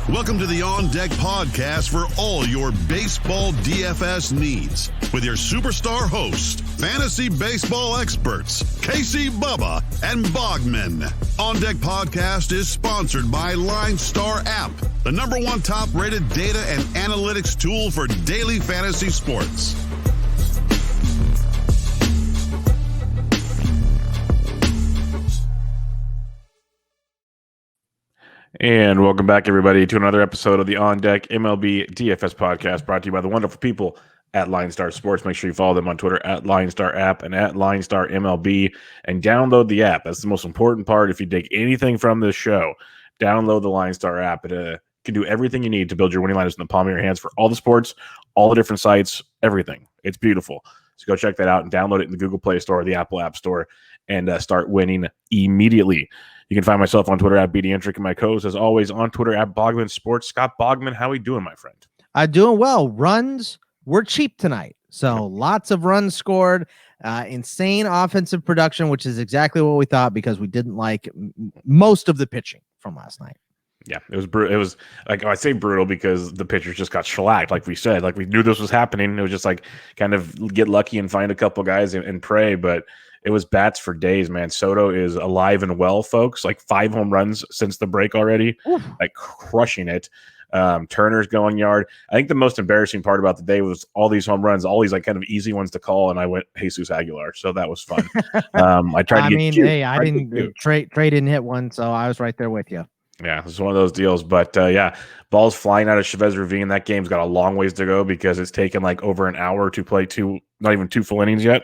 Welcome to the On Deck podcast for all your baseball DFS needs with your superstar hosts, fantasy baseball experts, Casey, Bubba, and Bogman. On Deck podcast is sponsored by LineStar app, the #1 top-rated data and analytics tool for daily fantasy sports. And welcome back, everybody, to another episode of the On Deck MLB DFS podcast, brought to you by the wonderful people at LineStar Sports. Make sure you follow them on Twitter at LineStar App and at LineStar MLB, and download the app. That's the most important part. If you take anything from this show, download the LineStar app. It can do everything you need to build your winning lineups in the palm of your hands for all the sports, all the different sites, everything. It's beautiful. So go check that out and download it in the Google Play Store or the Apple App Store and start winning immediately. You can find myself on Twitter at BDentric and my co-host, as always, on Twitter at Bogman Sports. Scott Bogman, how are we doing, my friend? I'm doing well. Runs were cheap tonight. So lots of runs scored, insane offensive production, which is exactly what we thought because we didn't like most of the pitching from last night. Yeah, it was brutal. It was like, I say brutal because the pitchers just got shellacked, like we said. Like we knew this was happening. It was just like kind of get lucky and find a couple guys and pray, but it was bats for days, man. Soto is alive and well, folks. Like 5 home runs since the break already, like crushing it. Turner's going yard. I think the most embarrassing part about the day was all these home runs, all these like kind of easy ones to call, and I went Jesus Aguilar, so that was fun. I tried. Trey didn't hit one, so I was right there with you. Yeah, it's one of those deals. But yeah, balls flying out of Chavez Ravine. That game's got a long ways to go because it's taken like over an hour to play not even two full innings yet.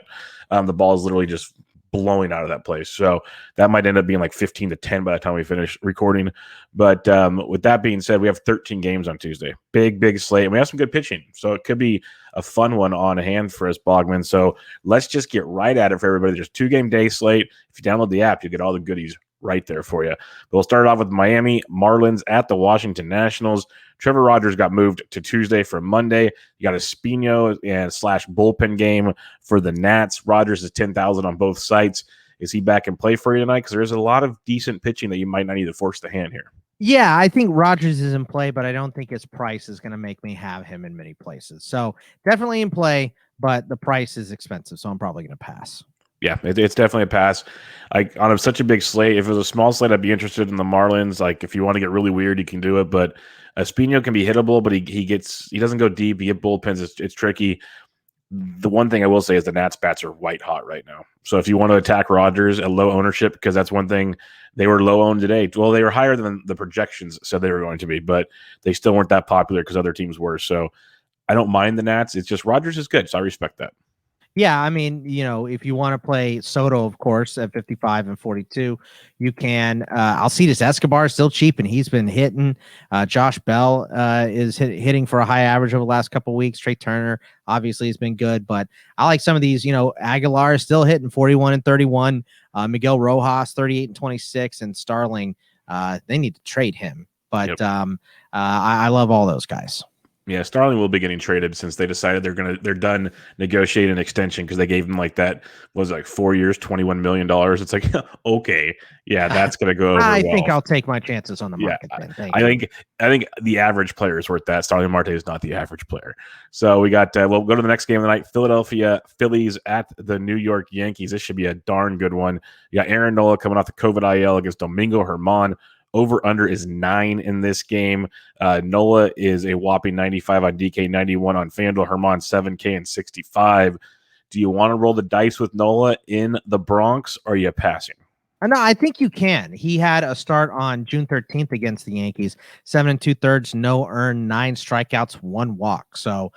The ball is literally just blowing out of that place. So that might end up being like 15-10 by the time we finish recording. But with that being said, we have 13 games on Tuesday. Big slate. And we have some good pitching. So it could be a fun one on hand for us, Bogman. So let's just get right at it for everybody. There's 2-game day slate. If you download the app, you get all the goodies right there for you. But we'll start off with Miami Marlins at the Washington Nationals. Trevor Rogers got moved to Tuesday from Monday. You got a Espino and / bullpen game for the Nats. Rogers is 10,000 on both sites. Is he back in play for you tonight? Because there's a lot of decent pitching that you might not need to force the hand here. Yeah, I think Rogers is in play, but I don't think his price is going to make me have him in many places. So definitely in play, but the price is expensive, so I'm probably going to pass. Yeah, it's definitely a pass. Like on such a big slate, if it was a small slate, I'd be interested in the Marlins. Like if you want to get really weird, you can do it. But Espino can be hittable, but he doesn't go deep. You get bullpens. It's tricky. The one thing I will say is the Nats bats are white hot right now. So if you want to attack Rogers at low ownership, because that's one thing, they were low owned today. Well, they were higher than the projections said they were going to be, but they still weren't that popular because other teams were. So I don't mind the Nats. It's just Rogers is good, so I respect that. Yeah, I mean, if you want to play Soto, of course, at 55 and 42, you can. Alcides Escobar is still cheap, and he's been hitting. Josh Bell is hitting for a high average over the last couple of weeks. Trey Turner, obviously, has been good, but I like some of these. Aguilar is still hitting 41 and 31. Miguel Rojas, 38 and 26, and Starling, they need to trade him. But I love all those guys. Yeah, Starling will be getting traded since they decided they're done negotiating an extension because they gave him like 4 years, $21 million. It's like, okay, yeah, that's gonna go over. I think I'll take my chances on the market. I think the average player is worth that. Starling Marte is not the average player. So we got we'll go to the next game of the night. Philadelphia Phillies at the New York Yankees. This should be a darn good one. You got Aaron Nola coming off the COVID IL against Domingo Germán. Over-under is 9 in this game. Nola is a whopping 95 on DK, 91 on FanDuel. Germán, 7K and 65. Do you want to roll the dice with Nola in the Bronx, or are you passing? No, I think you can. He had a start on June 13th against the Yankees. 7 2/3, no earned, 9 strikeouts, 1 walk. So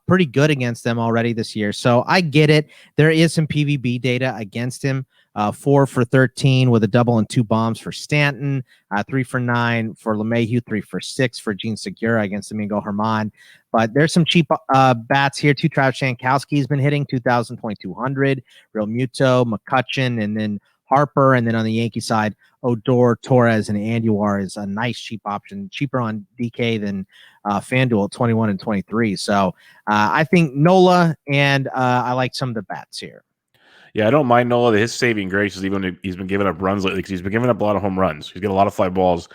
pretty good against them already this year. So I get it. There is some PVB data against him. 4 for 13 with a double and 2 bombs for Stanton, 3 for 9 for LeMahieu, 3 for 6 for Gene Segura against Domingo Germán. But there's some cheap bats here too. Travis Jankowski's been hitting 2,200. Real Muto, McCutchen, and then Harper. And then on the Yankee side, Odor, Torres, and Andujar is a nice cheap option, cheaper on DK than FanDuel at 21 and 23. So I think Nola, and I like some of the bats here. Yeah, I don't mind Nola. His saving grace is even he's been giving up runs lately because he's been giving up a lot of home runs. He's got a lot of fly balls.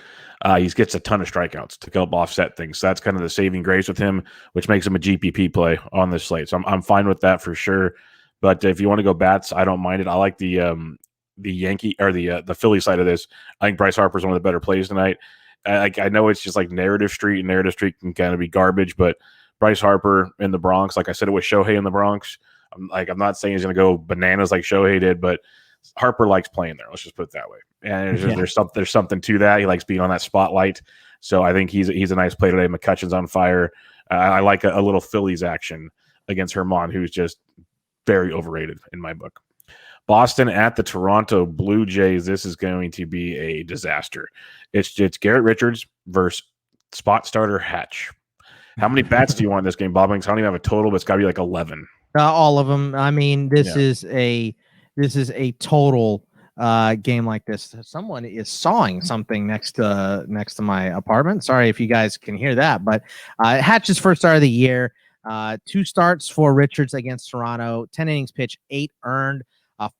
He gets a ton of strikeouts to help offset things. So that's kind of the saving grace with him, which makes him a GPP play on this slate. So I'm fine with that for sure. But if you want to go bats, I don't mind it. I like the Yankee or the Philly side of this. I think Bryce Harper is one of the better plays tonight. I know it's just like narrative street, and narrative street can kind of be garbage, but Bryce Harper in the Bronx, like I said, it was Shohei in the Bronx. I'm not saying he's going to go bananas like Shohei did, but Harper likes playing there. Let's just put it that way. And there's something to that. He likes being on that spotlight. So I think he's a nice play today. McCutcheon's on fire. I like a little Phillies action against Herman, who's just very overrated in my book. Boston at the Toronto Blue Jays. This is going to be a disaster. It's Garrett Richards versus spot starter Hatch. How many bats do you want in this game, Bob? I don't even have a total, but it's got to be like 11. All of them. I mean, this is a total game like this. Someone is sawing something next to my apartment. Sorry if you guys can hear that, but Hatch's first start of the year. 2 starts for Richards against Toronto. 10 innings pitched, 8 earned.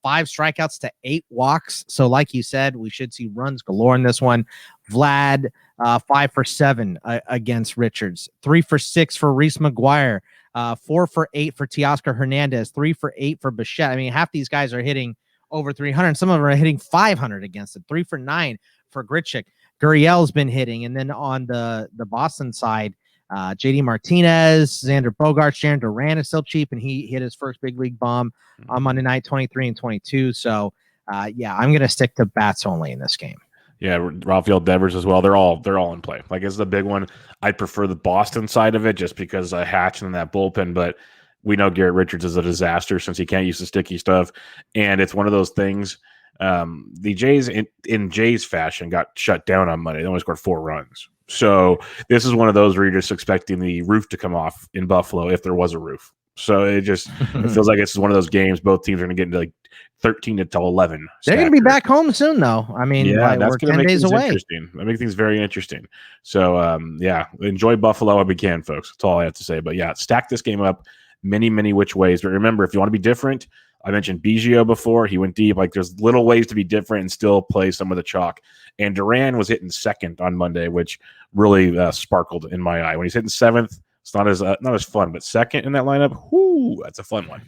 5 strikeouts to 8 walks. So like you said, we should see runs galore in this one. Vlad, 5 for 7 against Richards. 3 for 6 for Reese McGuire. 4 for 8 for Teoscar Hernandez. 3 for 8 for Bichette. I mean, half these guys are hitting over 300. Some of them are hitting 500 against it. 3 for 9 for Grichuk. Gurriel's been hitting. And then on the Boston side, JD Martinez, Xander Bogaerts, Jaron Duran is still cheap, and he hit his first big league bomb on Monday night, 23 and 22. So, yeah, I'm going to stick to bats only in this game. Yeah, Rafael Devers as well. They're all in play. Like, it's the big one. I prefer the Boston side of it just because of Hatch and that bullpen, but we know Garrett Richards is a disaster since he can't use the sticky stuff, and it's one of those things. The Jays, in Jays fashion, got shut down on Monday. They only scored 4 runs. So this is one of those where you're just expecting the roof to come off in Buffalo if there was a roof. So it feels like it's one of those games. Both teams are going to get into like 13 to 11. They're going to be back home soon, though. I mean, yeah, that's we're 10 days away. Interesting. That makes things very interesting. So, yeah, enjoy Buffalo if we can, folks. That's all I have to say. But yeah, stack this game up many, many which ways. But remember, if you want to be different, I mentioned Biggio before. He went deep. Like, there's little ways to be different and still play some of the chalk. And Duran was hitting second on Monday, which really sparkled in my eye. When he's hitting 7th, it's not as fun. But second in that lineup, whoo, that's a fun one.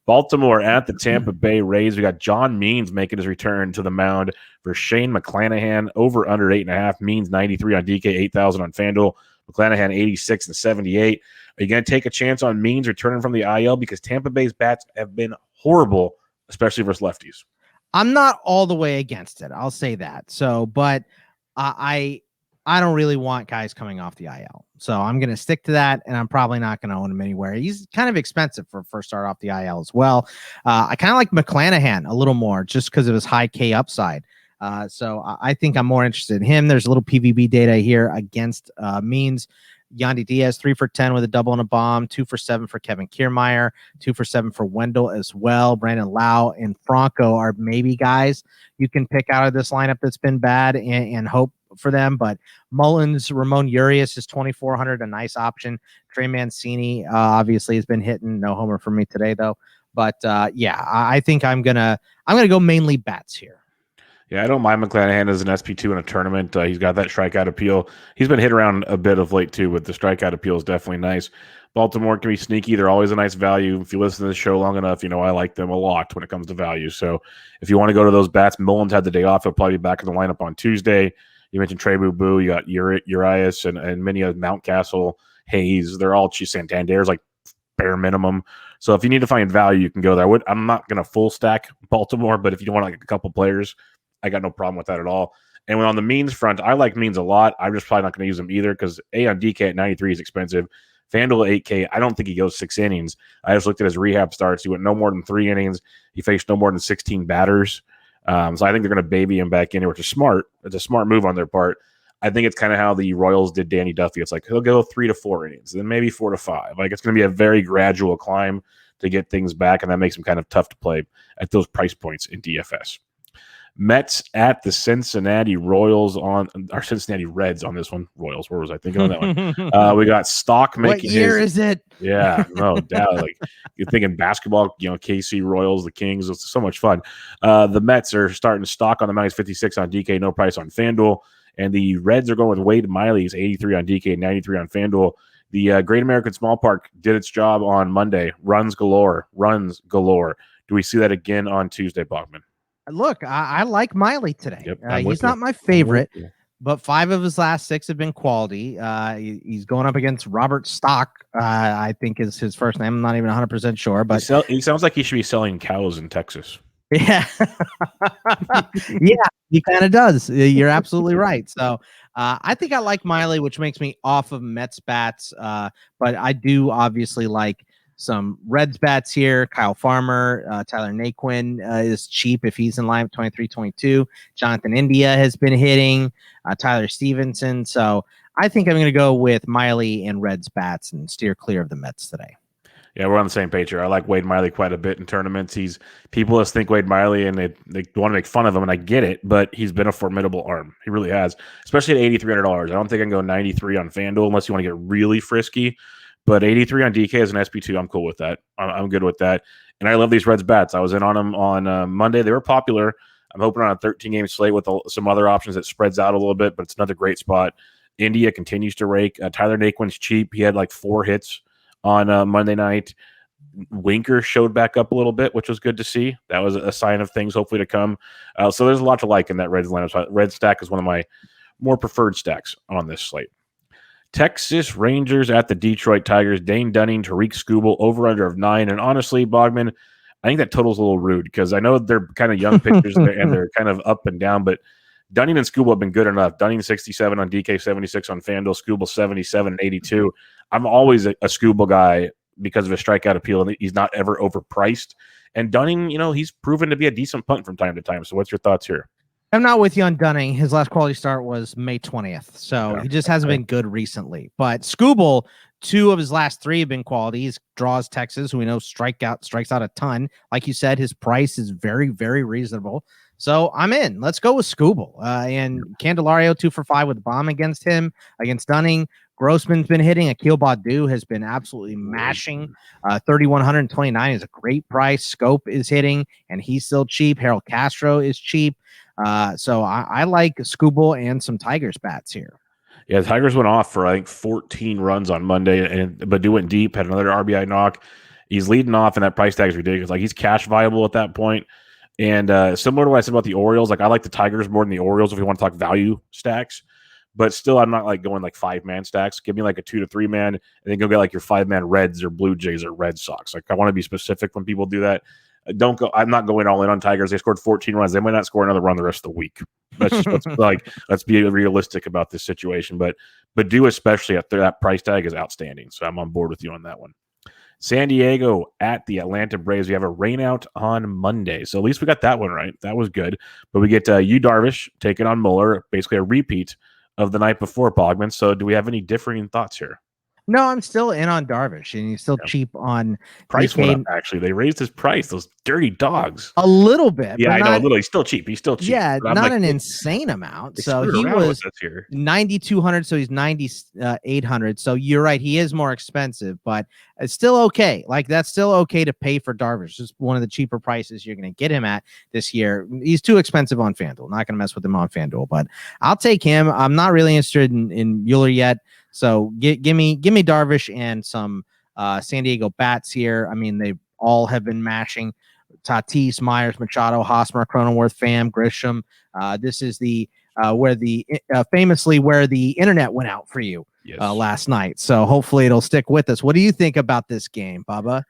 Baltimore at the Tampa Bay Rays. We got John Means making his return to the mound for Shane McClanahan. Over under 8.5. Means 93 on DK, 8,000 on FanDuel. McClanahan 86 and 78. Are you going to take a chance on Means returning from the IL? Because Tampa Bay's bats have been horrible, especially versus lefties. I'm not all the way against it. I'll say that. So, but I don't really want guys coming off the IL. So I'm going to stick to that, and I'm probably not going to own him anywhere. He's kind of expensive for first start off the IL as well. I kind of like McClanahan a little more just because of his high K upside. So I think I'm more interested in him. There's a little PVB data here against Means. Yandy Diaz, 3 for 10 with a double and a bomb, 2 for 7 for Kevin Kiermaier, 2 for 7 for Wendell as well. Brandon Lau and Franco are maybe guys you can pick out of this lineup that's been bad and hope for them. But Mullins, Ramon Urias is 2,400, a nice option. Trey Mancini obviously has been hitting. No homer for me today though. But yeah, I think I'm gonna go mainly bats here. Yeah, I don't mind McClanahan as an SP2 in a tournament. He's got that strikeout appeal. He's been hit around a bit of late, too, but the strikeout appeal is definitely nice. Baltimore can be sneaky. They're always a nice value. If you listen to the show long enough, you know I like them a lot when it comes to value. So if you want to go to those bats, Mullins had the day off. He'll probably be back in the lineup on Tuesday. You mentioned Trey Boo. You got Urias and many of Mountcastle, Hayes. They're all Santander's like bare minimum. So if you need to find value, you can go there. I'm not going to full stack Baltimore, but if you want like a couple players, I got no problem with that at all. And when on the Means front, I like Means a lot. I'm just probably not going to use him either because on DK at 93 is expensive. FanDuel at 8K, I don't think he goes 6 innings. I just looked at his rehab starts. He went no more than 3 innings. He faced no more than 16 batters. So I think they're going to baby him back in here, which is smart. It's a smart move on their part. I think it's kind of how the Royals did Danny Duffy. It's like he'll go 3 to 4 innings, then maybe 4 to 5. Like it's going to be a very gradual climb to get things back, and that makes him kind of tough to play at those price points in DFS. Mets at the Cincinnati Royals our Cincinnati Reds on this one. Royals, where was I thinking on that one? We got Stock making what year is it? Yeah, no doubt. Like you're thinking basketball, KC Royals, the Kings. It's so much fun. The Mets are starting to Stock on the -56 on DK, no price on FanDuel. And the Reds are going with Wade Miley. He's 83 on DK, 93 on FanDuel. The Great American Small Park did its job on Monday. Runs galore. Do we see that again on Tuesday, Bogman? Look, I like Miley today. Yep, He's not my favorite, but 5 of his last 6 have been quality. He's going up against Robert Stock, I think is his first name. I'm not even 100% sure, but he sounds like he should be selling cows in Texas. Yeah. Yeah, he kind of does. You're absolutely right. So I think I like Miley, which makes me off of Mets bats. But I do obviously like some Reds bats here. Kyle Farmer, Tyler Naquin is cheap if he's in line with 23-22. Jonathan India has been hitting, Tyler Stevenson. So I think I'm going to go with Miley and Reds bats and steer clear of the Mets today. Yeah, we're on the same page here. I like Wade Miley quite a bit in tournaments. People just think Wade Miley and they want to make fun of him, and I get it, but he's been a formidable arm. He really has, especially at $8,300. I don't think I can go 93 on FanDuel unless you want to get really frisky. But 83 on DK as an SP2, I'm cool with that. I'm good with that. And I love these Reds bats. I was in on them on Monday. They were popular. I'm hoping on a 13-game slate with some other options that spreads out a little bit, but it's another great spot. India continues to rake. Tyler Naquin's cheap. He had like 4 hits on Monday night. Winker showed back up a little bit, which was good to see. That was a sign of things hopefully to come. So there's a lot to like in that Reds lineup. So Red stack is one of my more preferred stacks on this slate. Texas Rangers at the Detroit Tigers. Dane Dunning, Tariq Skubal, over-under of 9. And honestly, Bogman, I think that total's a little rude because I know they're kind of young pitchers and they're kind of up and down, but Dunning and Skubal have been good enough. Dunning 67 on DK, 76 on FanDuel, Skubal 77 and 82. I'm always a Skubal guy because of his strikeout appeal, and he's not ever overpriced. And Dunning, he's proven to be a decent punt from time to time. So what's your thoughts here? I'm not with you on Dunning. His last quality start was May 20th, so he just hasn't been good recently. But Skubal, 2 of his last 3 have been quality. He draws Texas, who we know strikes out a ton. Like you said, his price is very, very reasonable. So I'm in. Let's go with Skubal. And Candelario 2 for 5 with a bomb against him, against Dunning. Grossman's been hitting. Akil Baddoo has been absolutely mashing. 3,129 is a great price. Scope is hitting, and he's still cheap. Harold Castro is cheap. So I like Skubal and some Tigers bats here. Yeah, the Tigers went off for, I think, 14 runs on Monday, and Baddoo went deep, had another RBI knock. He's leading off, and that price tag is ridiculous. Like, he's cash viable at that point. And similar to what I said about the Orioles, like I like the Tigers more than the Orioles if we want to talk value stacks. But still, I'm not like going like 5-man stacks. Give me like a 2 to 3-man, and then go get like your 5-man Reds or Blue Jays or Red Sox. Like I want to be specific when people do that. Don't go. I'm not going all in on Tigers. They scored 14 runs. They might not score another run the rest of the week. Let's be realistic about this situation. But Baddoo, especially at that price tag, is outstanding. So I'm on board with you on that one. San Diego at the Atlanta Braves. We have a rainout on Monday. So at least we got that one right. That was good. But we get Yu Darvish taking on Muller, basically a repeat of the night before, Bogman. So do we have any differing thoughts here? No, I'm still in on Darvish, and he's still cheap on price went up, actually. They raised his price, those dirty dogs. A little bit. Yeah, I know, a little. He's still cheap. Yeah, not an insane amount. So he was 9,200, so he's 9,800. So you're right, he is more expensive, but it's still okay. Like, that's still okay to pay for Darvish. Just one of the cheaper prices you're going to get him at this year. He's too expensive on FanDuel. Not going to mess with him on FanDuel, but I'll take him. I'm not really interested in Mueller yet. So give me Darvish and some San Diego bats here. I mean, they all have been mashing. Tatis, Myers, Machado, Hosmer, Cronenworth, Pham, Grisham. This is the famously where the internet went out for you last night. So hopefully it'll stick with us. What do you think about this game, Bubba?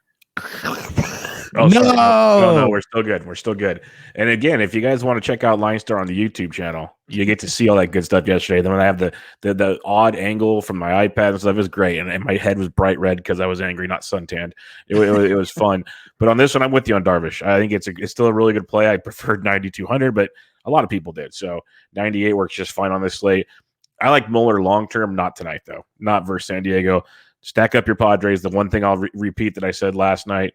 Oh, no, we're still good. We're still good. And again, if you guys want to check out LineStar on the YouTube channel, you get to see all that good stuff yesterday. Then when I have the odd angle from my iPad and stuff, it was great. And my head was bright red because I was angry, not suntanned. It was fun. But on this one, I'm with you on Darvish. I think it's still a really good play. I preferred 9,200, but a lot of people did. So 98 works just fine on this slate. I like Muller long-term, not tonight, though. Not versus San Diego. Stack up your Padres. The one thing I'll repeat that I said last night,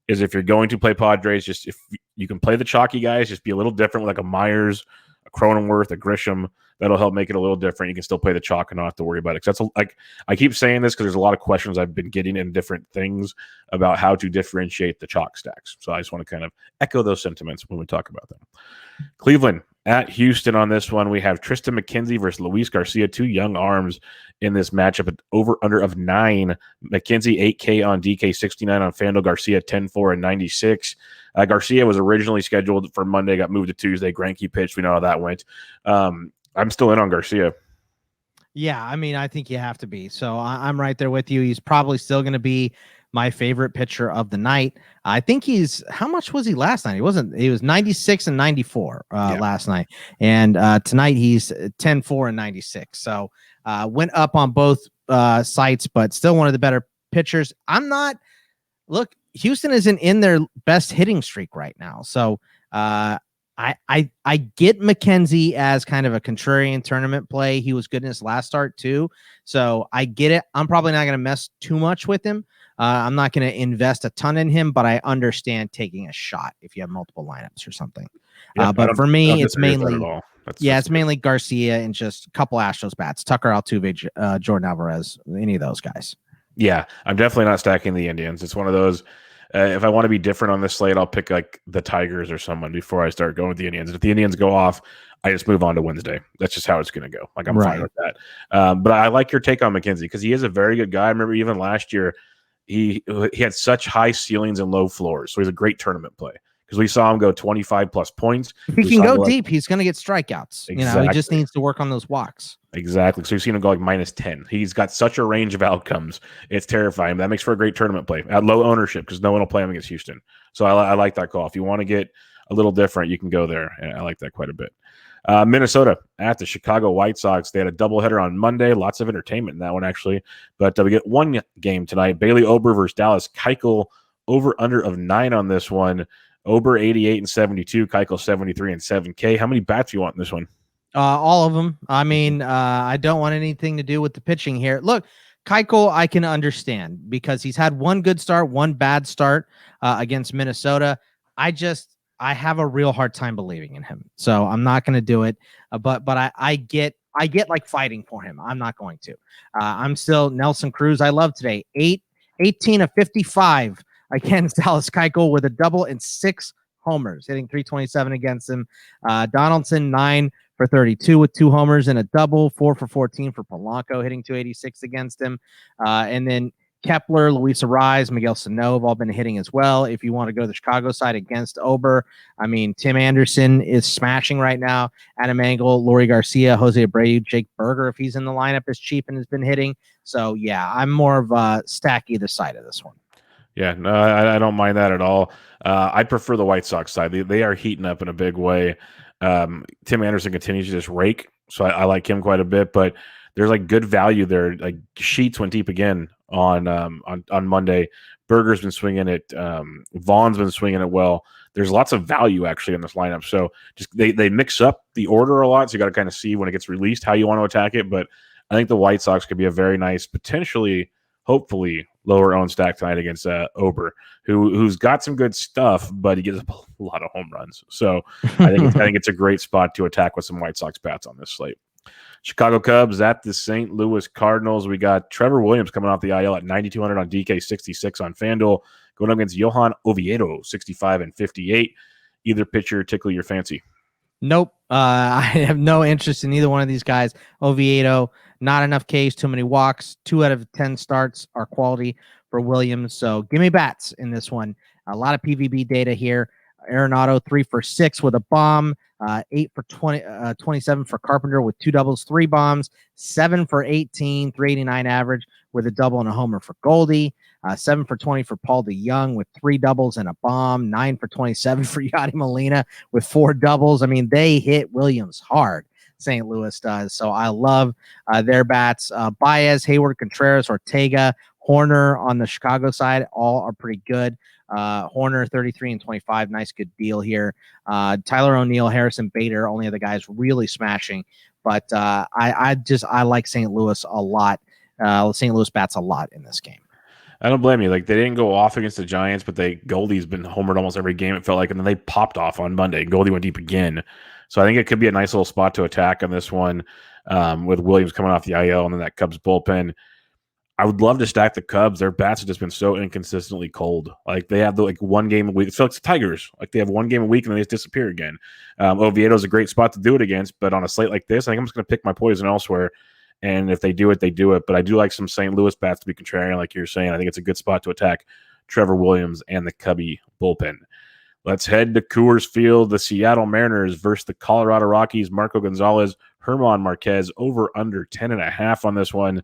is if you're going to play Padres, just if you can play the chalky guys, just be a little different with like a Myers, a Cronenworth, a Grisham. That'll help make it a little different. You can still play the chalk and not have to worry about it. Because like I keep saying this because there's a lot of questions I've been getting in different things about how to differentiate the chalk stacks. So I just want to kind of echo those sentiments when we talk about them. Cleveland at Houston on this one. We have Tristan McKenzie versus Luis Garcia, two young arms in this matchup. At over-under of 9. McKenzie 8K on DK, 69 on FanDuel. Garcia 10-4 and 96. Garcia was originally scheduled for Monday, got moved to Tuesday. Greinke pitched. We know how that went. I'm still in on Garcia. Yeah, I mean, I think you have to be. So I'm right there with you. He's probably still going to be my favorite pitcher of the night. I think how much was he last night? He was 96 and 94 last night. And tonight he's 10-4 and 96. So went up on both sites, but still one of the better pitchers. Houston isn't in their best hitting streak right now. So I get McKenzie as kind of a contrarian tournament play. He was good in his last start too. So I get it. I'm probably not going to mess too much with him. I'm not going to invest a ton in him, but I understand taking a shot if you have multiple lineups or something. Yep, but for me, it's mainly it's mainly Garcia and just a couple Astros bats, Tucker Altuve, Jordan Alvarez, any of those guys. Yeah, I'm definitely not stacking the Indians. It's one of those. If I want to be different on this slate, I'll pick like the Tigers or someone before I start going with the Indians. If the Indians go off, I just move on to Wednesday. That's just how it's going to go. Like I'm fine with that. But I like your take on McKenzie because he is a very good guy. I remember even last year, he had such high ceilings and low floors. So he's a great tournament play because we saw him go 25 plus points. If he can go deep, he's going to get strikeouts. Exactly. He just needs to work on those walks. Exactly. So you've seen him go like -10. He's got such a range of outcomes. It's terrifying. That makes for a great tournament play at low ownership because no one will play him against Houston. So I like that call. If you want to get a little different, you can go there. And I like that quite a bit. Minnesota at the Chicago White Sox. They had a doubleheader on Monday. Lots of entertainment in that one, actually. But we get one game tonight. Bailey Ober versus Dallas Keuchel. Over-under of 9 on this one. Ober 88 and 72. Keuchel 73 and 7K. How many bats do you want in this one? All of them. I mean, I don't want anything to do with the pitching here. Look, Keuchel, I can understand because he's had one good start, one bad start against Minnesota. I have a real hard time believing in him, so I'm not going to do it. But I get like fighting for him. I'm not going to. I'm still Nelson Cruz. I love today 18 of 55 against Dallas Keuchel with a double and 6 homers, hitting .327 against him. Donaldson 9 for 32 with 2 homers and a double, 4 for 14 for Polanco, hitting .286 against him. And then Kepler, Luis Arraez, Miguel Sano have all been hitting as well. If you want to go to the Chicago side against Ober, I mean, Tim Anderson is smashing right now. Adam Engel, Lori Garcia, Jose Abreu, Jake Berger, if he's in the lineup, is cheap and has been hitting. So, yeah, I'm more of a stack either side of this one. Yeah, no, I don't mind that at all. I prefer the White Sox side. They are heating up in a big way. Tim Anderson continues to just rake, so I like him quite a bit. But there's like good value there. Like Sheets went deep again on Monday. Berger's been swinging it. Vaughn's been swinging it well. There's lots of value actually in this lineup. So just they mix up the order a lot. So you got to kind of see when it gets released how you want to attack it. But I think the White Sox could be a very nice, potentially, hopefully, lower owned stack tonight against Ober, who's got some good stuff, but he gives up a lot of home runs. So I think it's a great spot to attack with some White Sox bats on this slate. Chicago Cubs at the St. Louis Cardinals. We got Trevor Williams coming off the IL at 9,200 on DK, 66 on FanDuel, going up against Johan Oviedo, 65 and 58. Either pitcher tickle your fancy? Nope. I have no interest in either one of these guys. Oviedo, not enough Ks, too many walks. 2 out of 10 starts are quality for Williams. So give me bats in this one. A lot of PVB data here. Arenado 3 for 6 with a bomb, 8 for 27 for Carpenter with 2 doubles, 3 bombs, 7 for 18, 389 average with a double and a homer for Goldie, 7 for 20 for Paul DeYoung with 3 doubles and a bomb, 9 for 27 for Yadi Molina with 4 doubles. I mean, they hit Williams hard. St. Louis does. So I love their bats. Baez, Hayward, Contreras, Ortega, Horner on the Chicago side, all are pretty good. Horner 33 and 25, nice good deal here. Tyler O'Neill, Harrison Bader, only other guys really smashing. But I like St. Louis a lot. St. Louis bats a lot in this game. I don't blame you. Like, they didn't go off against the Giants, but Goldie's been homered almost every game, it felt like, and then they popped off on Monday. Goldie went deep again. So I think it could be a nice little spot to attack on this one, with Williams coming off the IL and then that Cubs bullpen. I would love to stack the Cubs. Their bats have just been so inconsistently cold. Like, they have one game a week. It's like the Tigers. Like, they have one game a week and then they just disappear again. Oviedo's a great spot to do it against, but on a slate like this, I think I'm just going to pick my poison elsewhere. And if they do it, they do it. But I do like some St. Louis bats to be contrarian, like you're saying. I think it's a good spot to attack Trevor Williams and the Cubby bullpen. Let's head to Coors Field. The Seattle Mariners versus the Colorado Rockies. Marco Gonzalez, Herman Marquez, over under 10.5 on this one.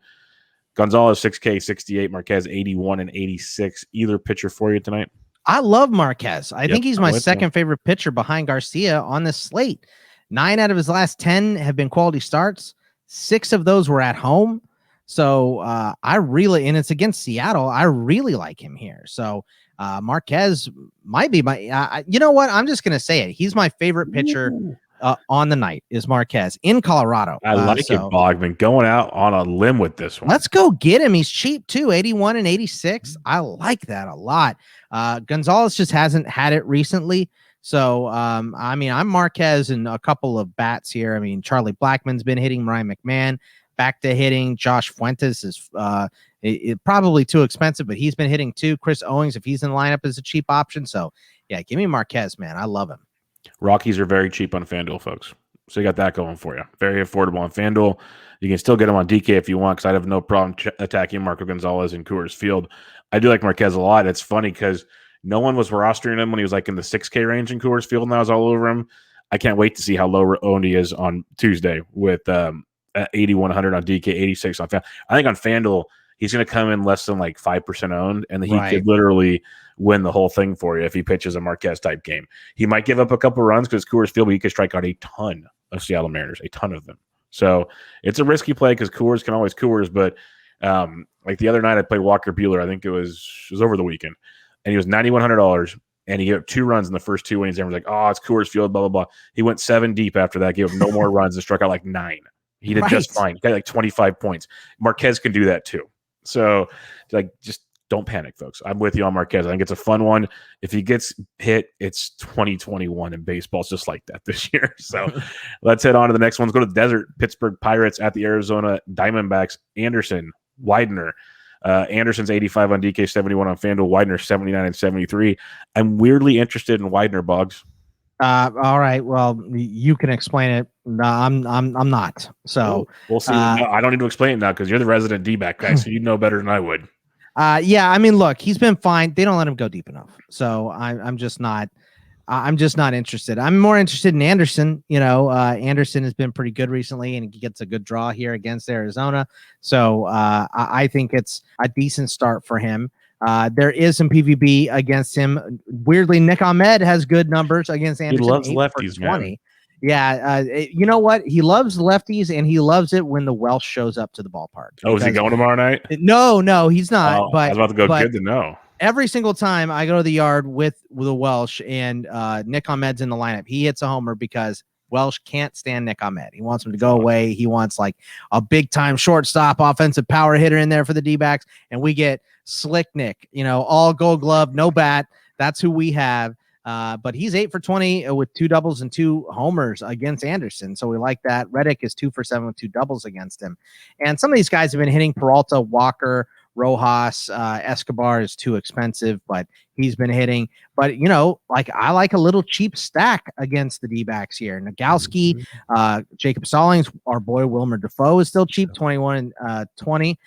Gonzalez 6K 68, Marquez 81 and 86. Either pitcher for you tonight? I love Marquez. I think he's my second favorite pitcher behind Garcia on this slate. 9 out of his last 10 have been quality starts. 6 of those were at home. So and it's against Seattle. I really like him here. So Marquez might be you know what? I'm just going to say it. He's my favorite pitcher on the night is Marquez in Colorado. I like it, Bogman, going out on a limb with this one. Let's go get him. He's cheap too, 81 and 86. I like that a lot. Gonzalez just hasn't had it recently. So, I'm Marquez and a couple of bats here. I mean, Charlie Blackmon's been hitting, Ryan McMahon back to hitting. Josh Fuentes is probably too expensive, but he's been hitting too. Chris Owings, if he's in the lineup, is a cheap option. So, yeah, give me Marquez, man. I love him. Rockies are very cheap on FanDuel, folks. So you got that going for you. Very affordable on FanDuel. You can still get them on DK if you want, because I'd have no problem attacking Marco Gonzalez in Coors Field. I do like Marquez a lot. It's funny because no one was rostering him when he was like in the 6K range in Coors Field, and I was all over him. I can't wait to see how low owned he is on Tuesday with 8,100 on DK, 86 on FanDuel. I think on FanDuel, he's going to come in less than like 5% owned, and he could literally win the whole thing for you if he pitches a Marquez type game. He might give up a couple runs because Coors Field, but he could strike out a ton of Seattle Mariners, a ton of them. So it's a risky play because Coors can always Coors, but like the other night I played Walker Buehler. I think it was over the weekend, and he was $9,100, and he gave up 2 runs in the first 2 innings. Everyone's like, oh, it's Coors Field, blah, blah, blah. He went 7 deep after that, gave up no more runs, and struck out like 9. He did just fine. He got like 25 points. Marquez can do that too. So, like, just don't panic, folks. I'm with you on Marquez. I think it's a fun one. If he gets hit, it's 2021 in baseball. It's just like that this year. So let's head on to the next one. Let's go to the desert. Pittsburgh Pirates at the Arizona Diamondbacks. Anderson, Widener. Anderson's 85 on DK, 71 on FanDuel. Widener 79 and 73. I'm weirdly interested in Widener, Boggs. All right. Well, you can explain it. No, I'm not. So we'll see. No, I don't need to explain it now because you're the resident D-back guy, so you know better than I would. Yeah. I mean, look, he's been fine. They don't let him go deep enough. So I'm just not interested. I'm more interested in Anderson. You know, Anderson has been pretty good recently, and he gets a good draw here against Arizona. So I think it's a decent start for him. There is some PVB against him. Weirdly, Nick Ahmed has good numbers against Anderson. He loves lefties, 20. Man. Yeah, you know what? He loves lefties, and he loves it when the Welsh shows up to the ballpark. Oh, is he going tomorrow night? No, he's not. Oh, I was about to go. Good to know. Every single time I go to the yard with the Welsh and Nick Ahmed's in the lineup, he hits a homer because Welsh can't stand Nick Ahmed. He wants him to go away. He wants like a big time shortstop, offensive power hitter in there for the D-backs, and we get Slick Nick. You know, all Gold Glove, no bat. That's who we have. But he's 8 for 20 with 2 doubles and 2 homers against Anderson. So we like that. Reddick is 2 for 7 with 2 doubles against him. And some of these guys have been hitting. Peralta, Walker, Rojas, Escobar is too expensive, but he's been hitting. But, you know, like I like a little cheap stack against the D-backs here. Nogowski, Jacob Stallings, our boy Wilmer Defoe is still cheap, 21 and 20.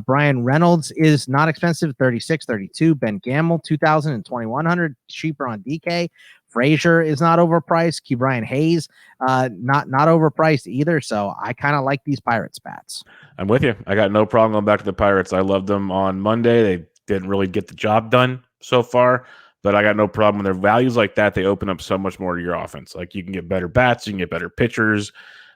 Brian Reynolds is not expensive, 36, 32. Ben Gamble, 2,000 and 2,100, cheaper on DK. Frazier is not overpriced. Ke'Bryan Hayes, not overpriced either. So I kind of like these Pirates bats. I'm with you. I got no problem going back to the Pirates. I loved them on Monday. They didn't really get the job done so far, but I got no problem with their values like that. They open up so much more to your offense. Like you can get better bats, you can get better pitchers.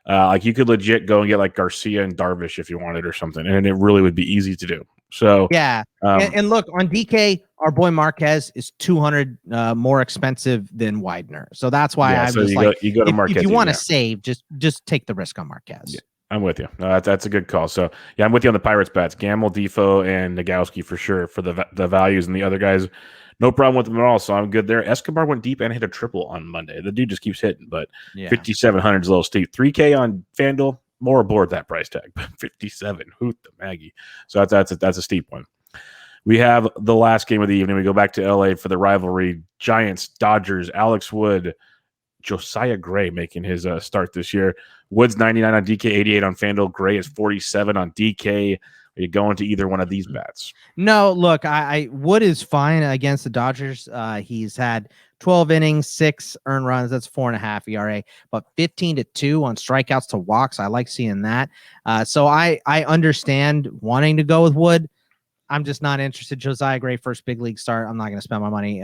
Like you could legit go and get like Garcia and Darvish if you wanted or something, and it really would be easy to do. So yeah, and look on DK, our boy Marquez is 200 more expensive than Widener, so that's why I'm just like, you go to Marquez. If you want to save, just take the risk on Marquez. Yeah. I'm with you. No, that's a good call. So yeah, I'm with you on the Pirates bats. Gamble, Defoe, and Nagowski for sure for the values, and the other guys, no problem with them at all. So I'm good there. Escobar went deep and hit a triple on Monday. The dude just keeps hitting, but 5,700 is a little steep. 3K on FanDuel, more aboard that price tag, but 57. Hoot the Maggie. So that's a steep one. We have the last game of the evening. We go back to LA for the rivalry. Giants, Dodgers, Alex Wood, Josiah Gray making his start this year. Wood's 99 on DK, 88 on FanDuel. Gray is 47 on DK. Are you going to either one of these bats? No, look, I Wood is fine against the Dodgers. He's had 12 innings, 6 earned runs. That's 4.5 ERA, but 15-2 on strikeouts to walks. I like seeing that. So I understand wanting to go with Wood. I'm just not interested. Josiah Gray, first big league start. I'm not going to spend my money.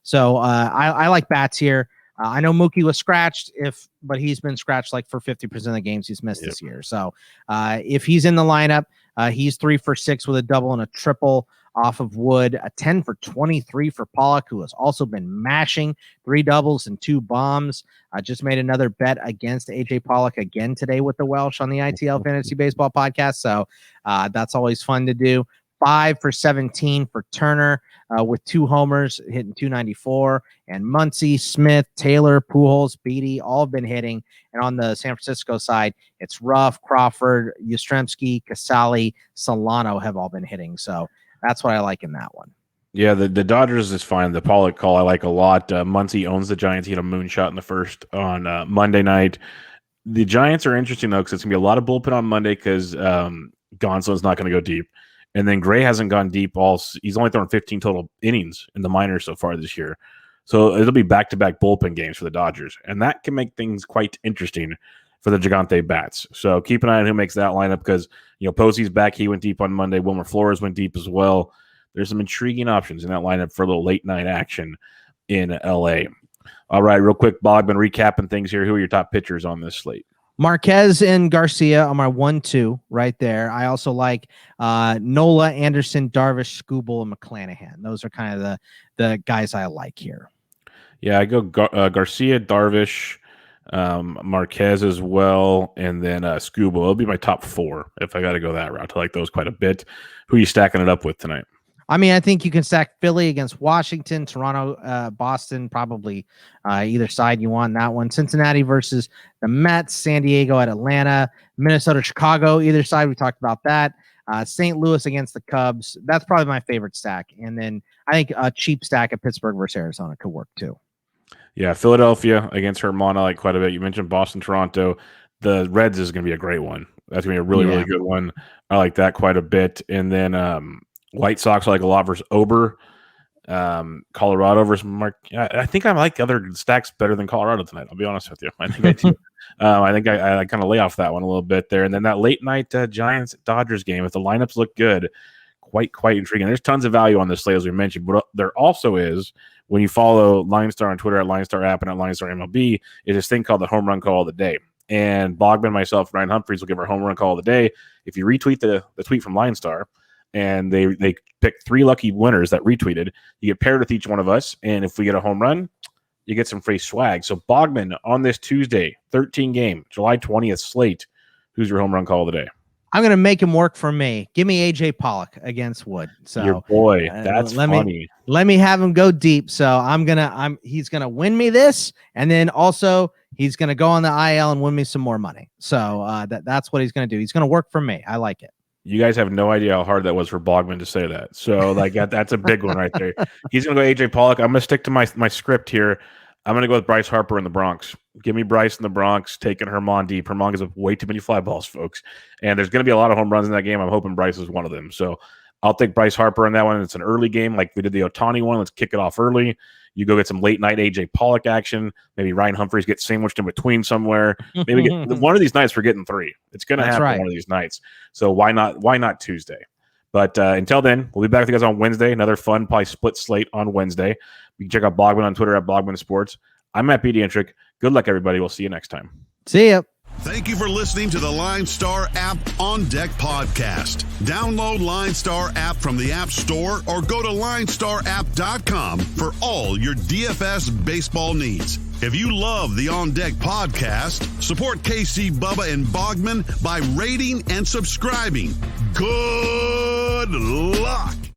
So I like bats here. I know Mookie was scratched, but he's been scratched like for 50% of the games he's missed this year. So if he's in the lineup, he's 3 for 6 with a double and a triple off of Wood, a 10 for 23 for Pollock, who has also been mashing 3 doubles and 2 bombs. I just made another bet against AJ Pollock again today with the Welsh on the ITL Fantasy Baseball podcast. So that's always fun to do. 5 for 17 for Turner with 2 homers, hitting 294. And Muncy, Smith, Taylor, Pujols, Beatty, all have been hitting. And on the San Francisco side, it's Ruff, Crawford, Yastrzemski, Casali, Solano have all been hitting. So that's what I like in that one. Yeah, the Dodgers is fine. The Pollock call I like a lot. Muncy owns the Giants. He had a moonshot in the first on Monday night. The Giants are interesting, though, because it's going to be a lot of bullpen on Monday because Gonsolin's not going to go deep. And then Gray hasn't gone deep he's only thrown 15 total innings in the minors so far this year. So it'll be back-to-back bullpen games for the Dodgers. And that can make things quite interesting for the Gigante bats. So keep an eye on who makes that lineup because, Posey's back. He went deep on Monday. Wilmer Flores went deep as well. There's some intriguing options in that lineup for a little late-night action in L.A. All right, real quick, Bogman, recapping things here. Who are your top pitchers on this slate? Marquez and Garcia are my 1-2 right there. I also like Nola, Anderson, Darvish, Skubal, and McClanahan. Those are kind of the guys I like here. Yeah, I go Garcia, Darvish, Marquez as well, and then Skubal. It'll be my top 4 if I got to go that route. I like those quite a bit. Who are you stacking it up with tonight? I mean, I think you can stack Philly against Washington, Toronto, Boston, probably either side you want that one. Cincinnati versus the Mets, San Diego at Atlanta, Minnesota, Chicago, either side. We talked about that. St. Louis against the Cubs. That's probably my favorite stack. And then I think a cheap stack of Pittsburgh versus Arizona could work too. Yeah, Philadelphia against Herman, I like quite a bit. You mentioned Boston, Toronto. The Reds is going to be a great one. That's going to be a really, really good one. I like that quite a bit. And then White Sox I like a lot versus Ober. Colorado versus Mark. I think I like other stacks better than Colorado tonight. I'll be honest with you. I think I do. I think I kind of lay off that one a little bit there. And then that late night Giants Dodgers game, if the lineups look good, quite intriguing. There's tons of value on this slate, as we mentioned, but there also is, when you follow LineStar on Twitter at LineStar app and at LineStar MLB, is this thing called the home run call of the day. And Bogman, myself, Ryan Humphreys will give our home run call of the day. If you retweet the tweet from LineStar, and they pick 3 lucky winners that retweeted, you get paired with each one of us. And if we get a home run, you get some free swag. So Bogman, on this Tuesday, 13 game, July 20th slate, who's your home run call of the day? I'm going to make him work for me. Give me AJ Pollock against Wood. So your boy, that's funny. Let me have him go deep. So he's going to win me this. And then also he's going to go on the IL and win me some more money. So that's what he's going to do. He's going to work for me. I like it. You guys have no idea how hard that was for Bogman to say that. So that's a big one right there. He's going to go AJ Pollock. I'm going to stick to my script here. I'm going to go with Bryce Harper in the Bronx. Give me Bryce in the Bronx, taking Herman deep. Herman gives up way too many fly balls, folks. And there's going to be a lot of home runs in that game. I'm hoping Bryce is one of them. So I'll take Bryce Harper in that one. It's an early game like we did the Ohtani one. Let's kick it off early. You go get some late night AJ Pollock action. Maybe Ryan Humphreys gets sandwiched in between somewhere. Maybe get one of these nights we're getting 3. It's going to happen one of these nights. So why not Tuesday? But until then, we'll be back with you guys on Wednesday. Another fun, probably split slate on Wednesday. You can check out Bogman on Twitter at Bogman Sports. I'm Matt Pediatric. Good luck, everybody. We'll see you next time. See ya. Thank you for listening to the LineStar app On Deck podcast. Download LineStar app from the App Store or go to linestarapp.com for all your DFS baseball needs. If you love the On Deck podcast, support KC, Bubba, and Bogman by rating and subscribing. Good luck.